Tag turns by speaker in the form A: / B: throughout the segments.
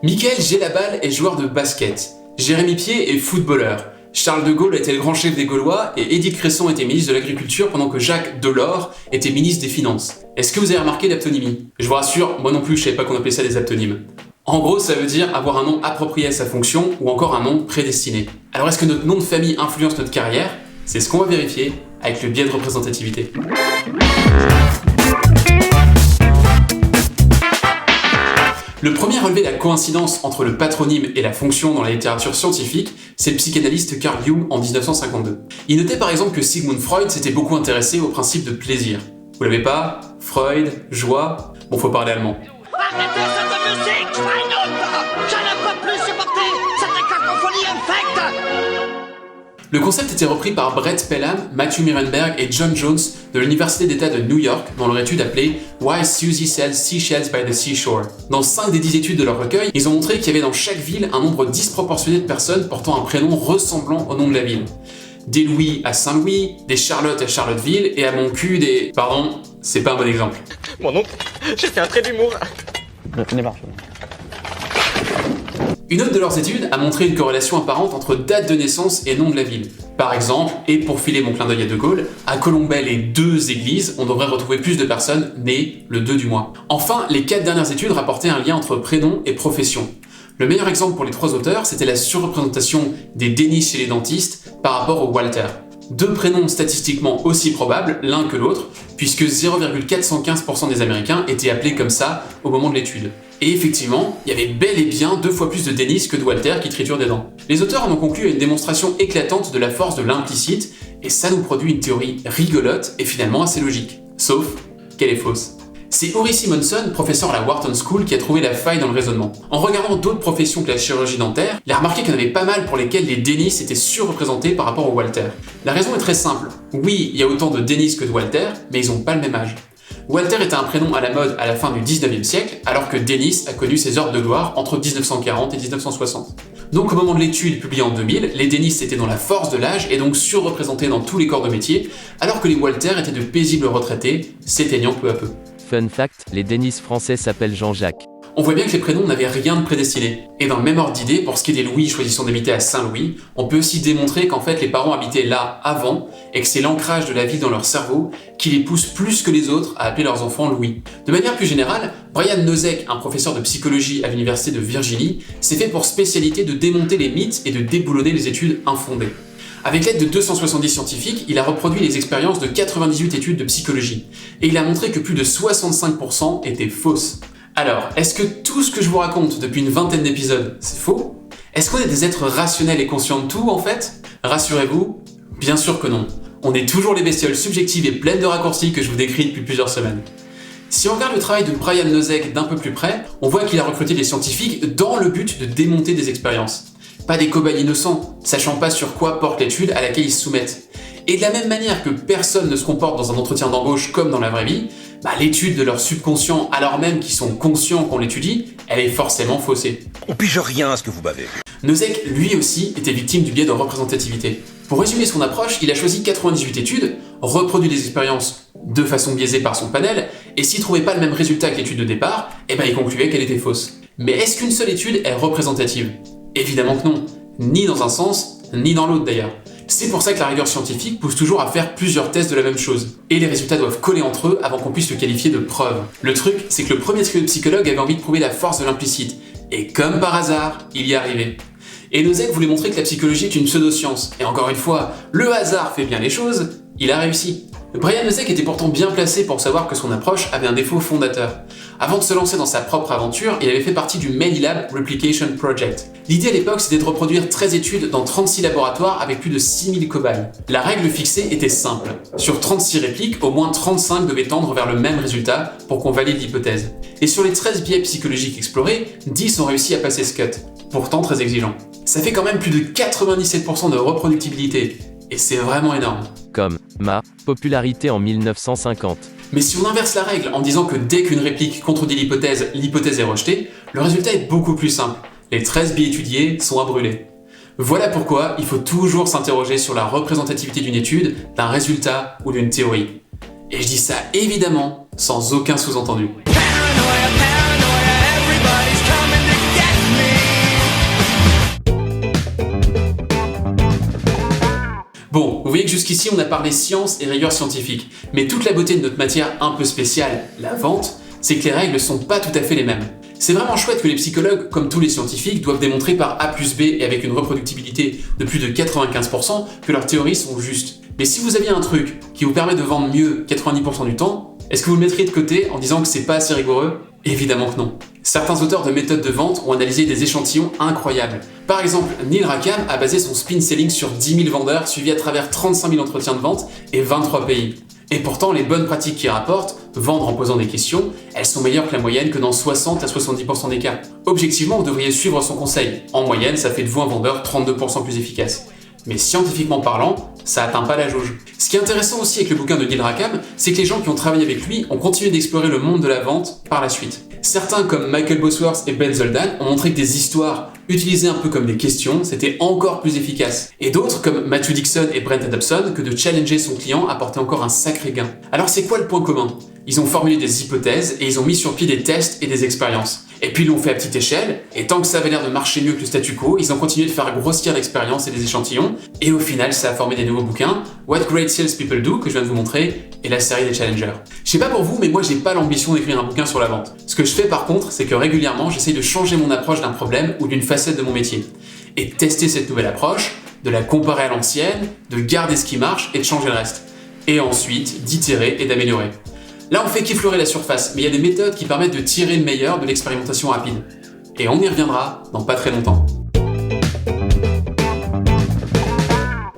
A: Michael Gelabal est joueur de basket. Jérémy Pied est footballeur. Charles de Gaulle était le grand chef des Gaulois et Édith Cresson était ministre de l'Agriculture pendant que Jacques Delors était ministre des Finances. Est-ce que vous avez remarqué l'aptonymie? Je vous rassure, moi non plus je savais pas qu'on appelait ça des aptonymes. En gros, ça veut dire avoir un nom approprié à sa fonction ou encore un nom prédestiné. Alors est-ce que notre nom de famille influence notre carrière? C'est ce qu'on va vérifier avec le biais de représentativité. Le premier à relever la coïncidence entre le patronyme et la fonction dans la littérature scientifique, c'est le psychanalyste Carl Jung en 1952. Il notait par exemple que Sigmund Freud s'était beaucoup intéressé au principe de plaisir. Vous l'avez pas? Freud, joie, bon faut parler allemand.
B: Arrêtez cette musique, Schweinhund! Je ne peux plus supporter cette cacophonie infecte!
A: Le concept était repris par Brett Pelham, Matthew Mirenberg et John Jones de l'Université d'État de New York dans leur étude appelée Why Susie Sells Seashells by the Seashore. Dans 5 des 10 études de leur recueil, ils ont montré qu'il y avait dans chaque ville un nombre disproportionné de personnes portant un prénom ressemblant au nom de la ville. Des Louis à Saint-Louis, des Charlotte à Charlottesville et à mon cul des... Pardon, c'est pas un bon exemple.
C: Mon oncle, j'ai fait un trait d'humour.
A: Une autre de leurs études a montré une corrélation apparente entre date de naissance et nom de la ville. Par exemple, et pour filer mon clin d'œil à De Gaulle, à Colombelles et 2 églises, on devrait retrouver plus de personnes nées le 2 du mois. Enfin, les 4 dernières études rapportaient un lien entre prénom et profession. Le meilleur exemple pour les 3 auteurs, c'était la surreprésentation des Denis chez les dentistes par rapport au Walter. 2 prénoms statistiquement aussi probables l'un que l'autre, puisque 0,415% des Américains étaient appelés comme ça au moment de l'étude. Et effectivement, il y avait bel et bien 2 fois plus de Denis que de Walter qui triturent des dents. Les auteurs en ont conclu à une démonstration éclatante de la force de l'implicite, et ça nous produit une théorie rigolote et finalement assez logique. Sauf qu'elle est fausse. C'est Uri Simonson, professeur à la Wharton School, qui a trouvé la faille dans le raisonnement. En regardant d'autres professions que la chirurgie dentaire, il a remarqué qu'il y en avait pas mal pour lesquelles les Denis étaient surreprésentés par rapport au Walter. La raison est très simple. Oui, il y a autant de Denis que de Walter, mais ils n'ont pas le même âge. Walter était un prénom à la mode à la fin du 19e siècle, alors que Denis a connu ses heures de gloire entre 1940 et 1960. Donc au moment de l'étude publiée en 2000, les Denis étaient dans la force de l'âge et donc surreprésentés dans tous les corps de métier, alors que les Walter étaient de paisibles retraités, s'éteignant peu à peu.
D: Fun fact, les Denis français s'appellent Jean-Jacques.
A: On voit bien que les prénoms n'avaient rien de prédestiné. Et dans le même ordre d'idée, pour ce qui est des Louis choisissant d'habiter à Saint-Louis, on peut aussi démontrer qu'en fait les parents habitaient là avant, et que c'est l'ancrage de la ville dans leur cerveau qui les pousse plus que les autres à appeler leurs enfants Louis. De manière plus générale, Brian Nosek, un professeur de psychologie à l'université de Virginie, s'est fait pour spécialité de démonter les mythes et de déboulonner les études infondées. Avec l'aide de 270 scientifiques, il a reproduit les expériences de 98 études de psychologie, et il a montré que plus de 65% étaient fausses. Alors, est-ce que tout ce que je vous raconte depuis une vingtaine d'épisodes, c'est faux? Est-ce qu'on est des êtres rationnels et conscients de tout, en fait? Rassurez-vous, bien sûr que non. On est toujours les bestioles subjectives et pleines de raccourcis que je vous décris depuis plusieurs semaines. Si on regarde le travail de Brian Nosek d'un peu plus près, on voit qu'il a recruté des scientifiques dans le but de démonter des expériences. Pas des cobayes innocents, sachant pas sur quoi porte l'étude à laquelle ils se soumettent. Et de la même manière que personne ne se comporte dans un entretien d'embauche comme dans la vraie vie, l'étude de leur subconscient, alors même qu'ils sont conscients qu'on l'étudie, elle est forcément faussée.
E: On pige rien à ce que vous bavez.
A: Nosek, lui aussi, était victime du biais de représentativité. Pour résumer son approche, il a choisi 98 études, reproduit les expériences de façon biaisée par son panel, et s'il trouvait pas le même résultat que l'étude de départ, il concluait qu'elle était fausse. Mais est-ce qu'une seule étude est représentative? Évidemment que non. Ni dans un sens, ni dans l'autre d'ailleurs. C'est pour ça que la rigueur scientifique pousse toujours à faire plusieurs tests de la même chose. Et les résultats doivent coller entre eux avant qu'on puisse le qualifier de preuve. Le truc, c'est que le premier trio de psychologues avait envie de prouver la force de l'implicite. Et comme par hasard, il y est arrivé. Et Nosek voulait montrer que la psychologie est une pseudo-science. Et encore une fois, le hasard fait bien les choses, il a réussi. Brian Nosek était pourtant bien placé pour savoir que son approche avait un défaut fondateur. Avant de se lancer dans sa propre aventure, il avait fait partie du Medilab Replication Project. L'idée à l'époque, c'était de reproduire 13 études dans 36 laboratoires avec plus de 6000 cobayes. La règle fixée était simple. Sur 36 répliques, au moins 35 devaient tendre vers le même résultat pour qu'on valide l'hypothèse. Et sur les 13 biais psychologiques explorés, 10 ont réussi à passer ce cut. Pourtant très exigeant. Ça fait quand même plus de 97% de reproductibilité. Et c'est vraiment énorme.
D: Comme ma popularité en 1950.
A: Mais si on inverse la règle en disant que dès qu'une réplique contredit l'hypothèse est rejetée, le résultat est beaucoup plus simple. Les 13 biais étudiés sont à brûler. Voilà pourquoi il faut toujours s'interroger sur la représentativité d'une étude, d'un résultat ou d'une théorie. Et je dis ça évidemment sans aucun sous-entendu.
B: Paranoia, paranoia, everybody's coming to get me.
A: voyez que jusqu'ici on a parlé science et rigueur scientifique, mais toute la beauté de notre matière un peu spéciale, la vente, c'est que les règles sont pas tout à fait les mêmes. C'est vraiment chouette que les psychologues, comme tous les scientifiques, doivent démontrer par A plus B et avec une reproductibilité de plus de 95% que leurs théories sont justes. Mais si vous aviez un truc qui vous permet de vendre mieux 90% du temps, est-ce que vous le mettriez de côté en disant que c'est pas assez rigoureux ? Évidemment que non. Certains auteurs de méthodes de vente ont analysé des échantillons incroyables. Par exemple, Neil Rackham a basé son spin selling sur 10 000 vendeurs suivis à travers 35 000 entretiens de vente et 23 pays. Et pourtant, les bonnes pratiques qu'il rapporte, vendre en posant des questions, elles sont meilleures que la moyenne que dans 60 à 70% des cas. Objectivement, vous devriez suivre son conseil. En moyenne, ça fait de vous un vendeur 32% plus efficace. Mais scientifiquement parlant, ça atteint pas la jauge. Ce qui est intéressant aussi avec le bouquin de Neil Rackham, c'est que les gens qui ont travaillé avec lui ont continué d'explorer le monde de la vente par la suite. Certains comme Michael Bosworth et Ben Zoldan ont montré que des histoires utilisées un peu comme des questions, c'était encore plus efficace. Et d'autres comme Matthew Dixon et Brent Adamson, que de challenger son client apportait encore un sacré gain. Alors c'est quoi le point commun ? Ils ont formulé des hypothèses et ils ont mis sur pied des tests et des expériences. Et puis ils l'ont fait à petite échelle, et tant que ça avait l'air de marcher mieux que le statu quo, ils ont continué de faire grossir l'expérience et des échantillons, et au final ça a formé des nouveaux bouquins, What Great Salespeople Do, que je viens de vous montrer, et la série des Challengers. Je sais pas pour vous, mais moi j'ai pas l'ambition d'écrire un bouquin sur la vente. Ce que je fais par contre, c'est que régulièrement j'essaye de changer mon approche d'un problème ou d'une facette de mon métier. Et de tester cette nouvelle approche, de la comparer à l'ancienne, de garder ce qui marche et de changer le reste. Et ensuite d'itérer et d'améliorer. Là, on fait qu'effleurer la surface, mais il y a des méthodes qui permettent de tirer le meilleur de l'expérimentation rapide. Et on y reviendra dans pas très longtemps.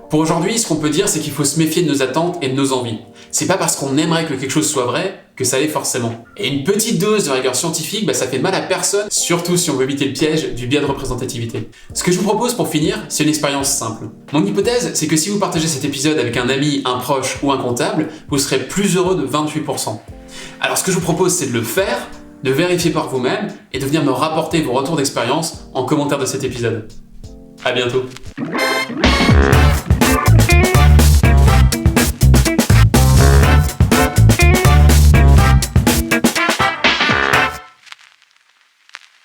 A: Pour aujourd'hui, ce qu'on peut dire, c'est qu'il faut se méfier de nos attentes et de nos envies. C'est pas parce qu'on aimerait que quelque chose soit vrai que ça l'est forcément. Et une petite dose de rigueur scientifique, ça fait mal à personne, surtout si on veut éviter le piège du biais de représentativité. Ce que je vous propose pour finir, c'est une expérience simple. Mon hypothèse, c'est que si vous partagez cet épisode avec un ami, un proche ou un comptable, vous serez plus heureux de 28%. Alors ce que je vous propose, c'est de le faire, de vérifier par vous-même et de venir me rapporter vos retours d'expérience en commentaire de cet épisode. À bientôt.